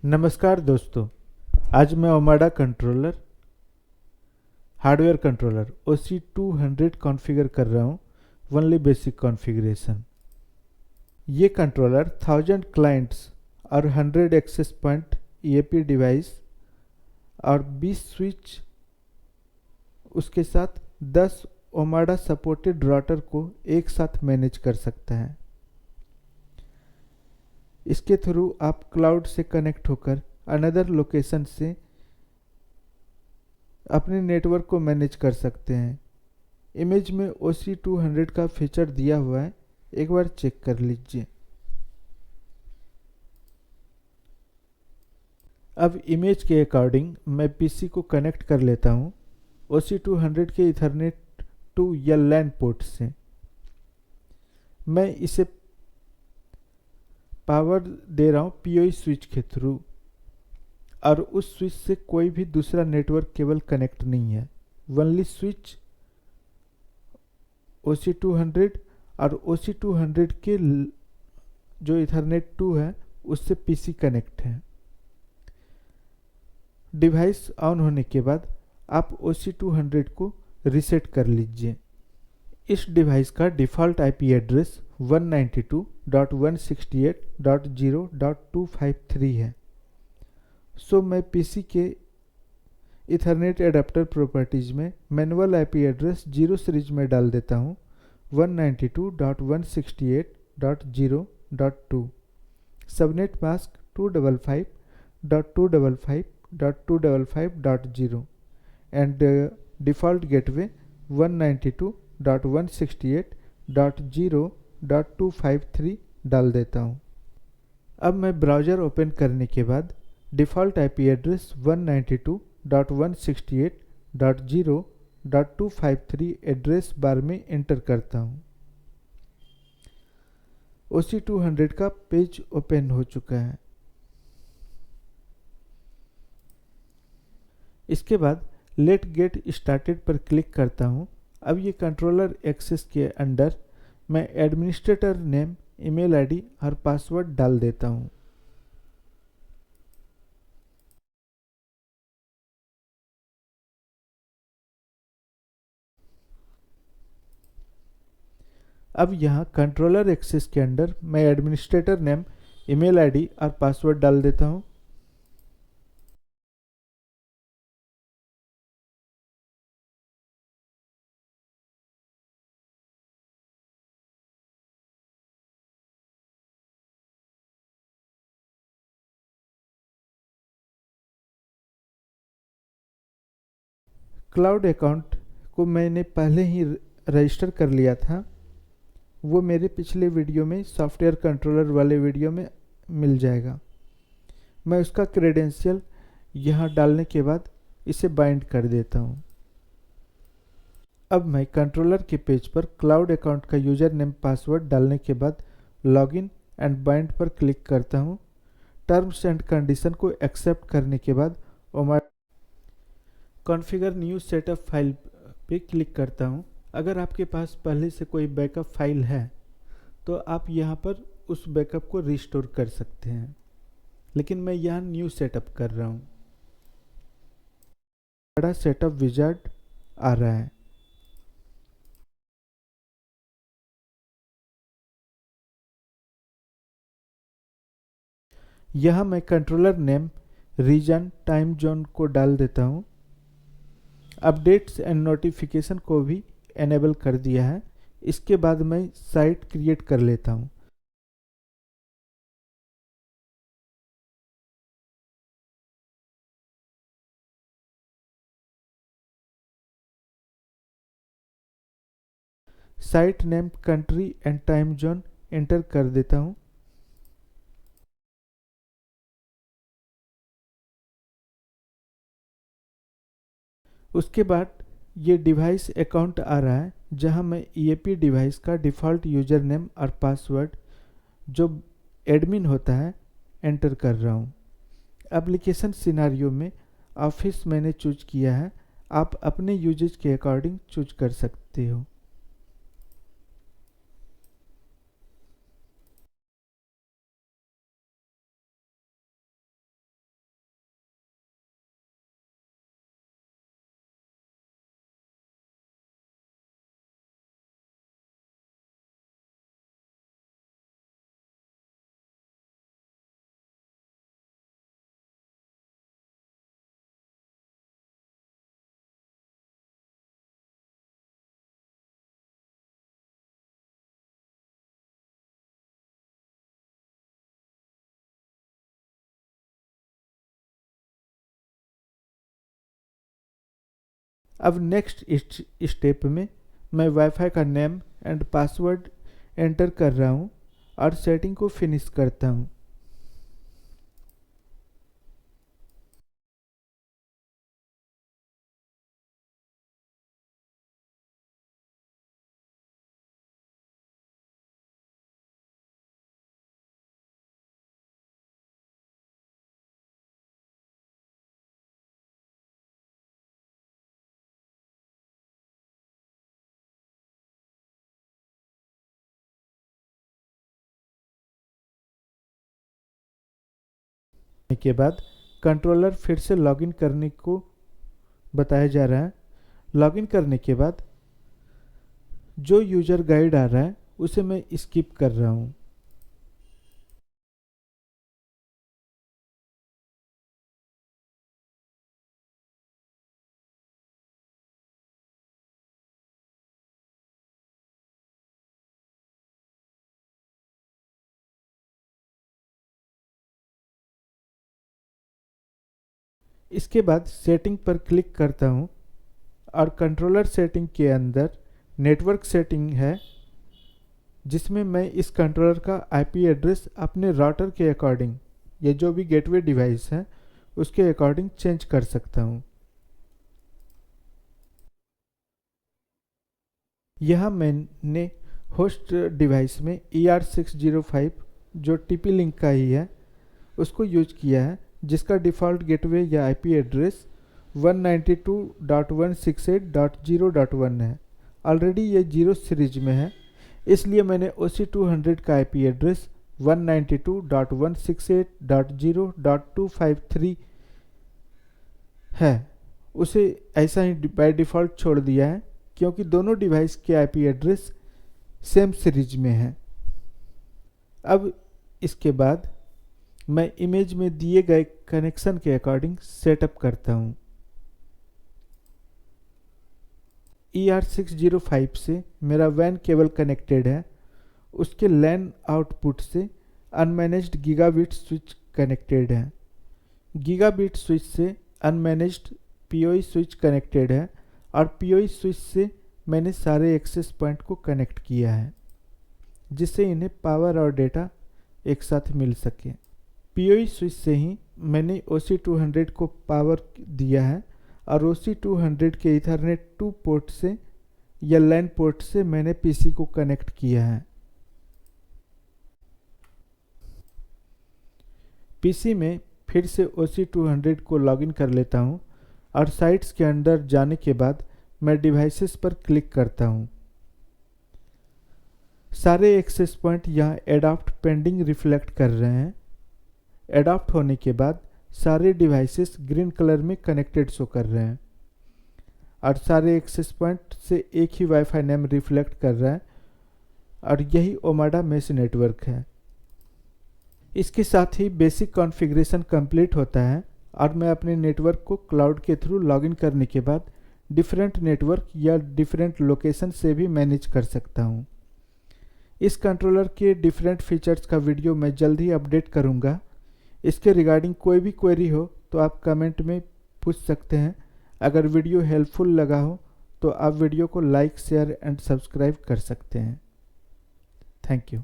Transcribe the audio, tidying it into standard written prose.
नमस्कार दोस्तों। आज मैं Omada controller hardware controller OC200 configure कर रहा हूँ। Only basic configuration. ये कंट्रोलर 1000 क्लाइंट्स और 100 एक्सेस पॉइंट EAP डिवाइस और 20 स्विच उसके साथ 10 ओमाडा सपोर्टेड राउटर को एक साथ मैनेज कर सकता है। इसके थ्रू आप क्लाउड से कनेक्ट होकर अनदर लोकेशन से अपने नेटवर्क को मैनेज कर सकते हैं। इमेज में OC200 का फीचर दिया हुआ है, एक बार चेक कर लीजिए। अब इमेज के अकॉर्डिंग मैं पीसी को कनेक्ट कर लेता हूँ OC200 के इथरनेट टू या लैन पोर्ट से। मैं इसे पावर दे रहा हूँ PoE स्विच के थ्रू, और उस स्विच से कोई भी दूसरा नेटवर्क केबल कनेक्ट नहीं है। ओनली स्विच OC200 और OC200 के जो इथरनेट 2 है उससे पीसी कनेक्ट है। डिवाइस ऑन होने के बाद आप OC200 को रीसेट कर लीजिए। इस डिवाइस का डिफ़ॉल्ट IP एड्रेस 192.168.0.253 है। सो मैं पीसी के इथरनेट एडाप्टर प्रॉपर्टीज में मैनुअल IP एड्रेस 0 सीरीज में डाल देता हूँ 192.168.0.2। Subnet mask 255.255.255.0 and default gateway 192.168.0.253 डाल देता हूँ। अब मैं ब्राउज़र ओपन करने के बाद default IP address 192.168.0.253 address bar में एंटर करता हूँ। OC200 का पेज ओपन हो चुका है। इसके बाद लेट गेट स्टार्टेड पर क्लिक करता हूँ। अब ये कंट्रोलर एक्सेस के अंदर मैं एडमिनिस्ट्रेटर नेम, ईमेल आईडी और पासवर्ड डाल देता हूँ। अब यहाँ कंट्रोलर एक्सेस के अंदर मैं एडमिनिस्ट्रेटर नेम, ईमेल आईडी और पासवर्ड डाल देता हूँ। क्लाउड अकाउंट को मैंने पहले ही रजिस्टर कर लिया था, वो मेरे पिछले वीडियो में सॉफ्टवेयर कंट्रोलर वाले वीडियो में मिल जाएगा। मैं उसका क्रेडेंशियल यहाँ डालने के बाद इसे बाइंड कर देता हूँ। अब मैं कंट्रोलर के पेज पर क्लाउड अकाउंट का यूज़र नेम पासवर्ड डालने के बाद लॉगिन एंड बाइंड पर क्लिक करता हूँ। टर्म्स एंड कंडीशन को एक्सेप्ट करने के बाद कॉन्फ़िगर न्यू सेटअप फाइल पे क्लिक करता हूँ। अगर आपके पास पहले से कोई बैकअप फाइल है तो आप यहाँ पर उस बैकअप को रिस्टोर कर सकते हैं, लेकिन मैं यहाँ न्यू सेटअप कर रहा हूँ। बड़ा सेटअप विजार्ड आ रहा है। यहाँ मैं controller name, region, time zone को डाल देता हूँ। अपडेट्स एंड नोटिफिकेशन को भी एनेबल कर दिया है। इसके बाद मैं साइट क्रिएट कर लेता हूँ। Site name, country and time zone enter कर देता हूँ। उसके बाद ये डिवाइस अकाउंट आ रहा है, जहाँ मैं EAP डिवाइस का डिफ़ॉल्ट यूज़र नेम और पासवर्ड जो एडमिन होता है एंटर कर रहा हूँ। एप्लीकेशन सिनारियो में ऑफिस मैंने चूज किया है, आप अपने यूजेज के अकॉर्डिंग चूज कर सकते हो। अब नेक्स्ट स्टेप में मैं वाईफाई का नेम एंड पासवर्ड एंटर कर रहा हूँ और सेटिंग को फिनिश करता हूँ। के बाद कंट्रोलर फिर से लॉगिन करने को बताया जा रहा है। लॉगिन करने के बाद जो यूजर गाइड आ रहा है उसे मैं स्किप कर रहा हूँ। इसके बाद सेटिंग पर क्लिक करता हूँ और कंट्रोलर सेटिंग के अंदर नेटवर्क सेटिंग है, जिसमें मैं इस कंट्रोलर का आईपी एड्रेस अपने राउटर के अकॉर्डिंग या जो भी गेटवे डिवाइस है उसके अकॉर्डिंग चेंज कर सकता हूँ। यहाँ मैंने होस्ट डिवाइस में ER605 जो TP लिंक का ही है उसको यूज किया है, जिसका डिफ़ॉल्ट गेटवे या आईपी एड्रेस 192.168.0.1 है। ऑलरेडी ये 0 सीरीज में है, इसलिए मैंने OC200 का आईपी एड्रेस 192.168.0.253 है उसे ऐसा ही बाय डिफ़ॉल्ट छोड़ दिया है, क्योंकि दोनों डिवाइस के आईपी एड्रेस सेम सीरीज में है। अब इसके बाद मैं इमेज में दिए गए कनेक्शन के अकॉर्डिंग सेटअप करता हूँ। ER605 से मेरा वैन केबल कनेक्टेड है, उसके लैन आउटपुट से अनमैनेज्ड गीगाबिट स्विच कनेक्टेड है। गीगाबिट स्विच से अनमैनेज्ड PoE स्विच कनेक्टेड है और PoE स्विच से मैंने सारे एक्सेस पॉइंट को कनेक्ट किया है, जिससे इन्हें पावर और डेटा एक साथ मिल सके। PoE स्विच से ही मैंने OC200 को पावर दिया है और OC200 के ईथरनेट 2 पोर्ट से या लैन पोर्ट से मैंने PC को कनेक्ट किया है। PC में फिर से OC200 को लॉगिन कर लेता हूँ और साइट्स के अंदर जाने के बाद मैं डिवाइसेस पर क्लिक करता हूँ। सारे एक्सेस पॉइंट यहाँ एडॉप्ट पेंडिंग रिफ्लेक्ट कर रहे हैं। एडॉप्ट होने के बाद सारे डिवाइसेस ग्रीन कलर में कनेक्टेड शो कर रहे हैं और सारे एक्सेस पॉइंट से एक ही वाईफाई नेम रिफ्लेक्ट कर रहा है और यही ओमाडा मेश नेटवर्क है। इसके साथ ही बेसिक कॉन्फ़िगरेशन कंप्लीट होता है और मैं अपने नेटवर्क को क्लाउड के थ्रू लॉगिन करने के बाद डिफरेंट नेटवर्क या डिफरेंट लोकेशन से भी मैनेज कर सकता हूँ। इस कंट्रोलर के डिफरेंट फीचर्स का वीडियो मैं जल्द ही अपडेट करूँगा। इसके रिगार्डिंग कोई भी क्वेरी हो तो आप कमेंट में पूछ सकते हैं। अगर वीडियो हेल्पफुल लगा हो तो आप वीडियो को लाइक, शेयर एंड सब्सक्राइब कर सकते हैं। Thank you.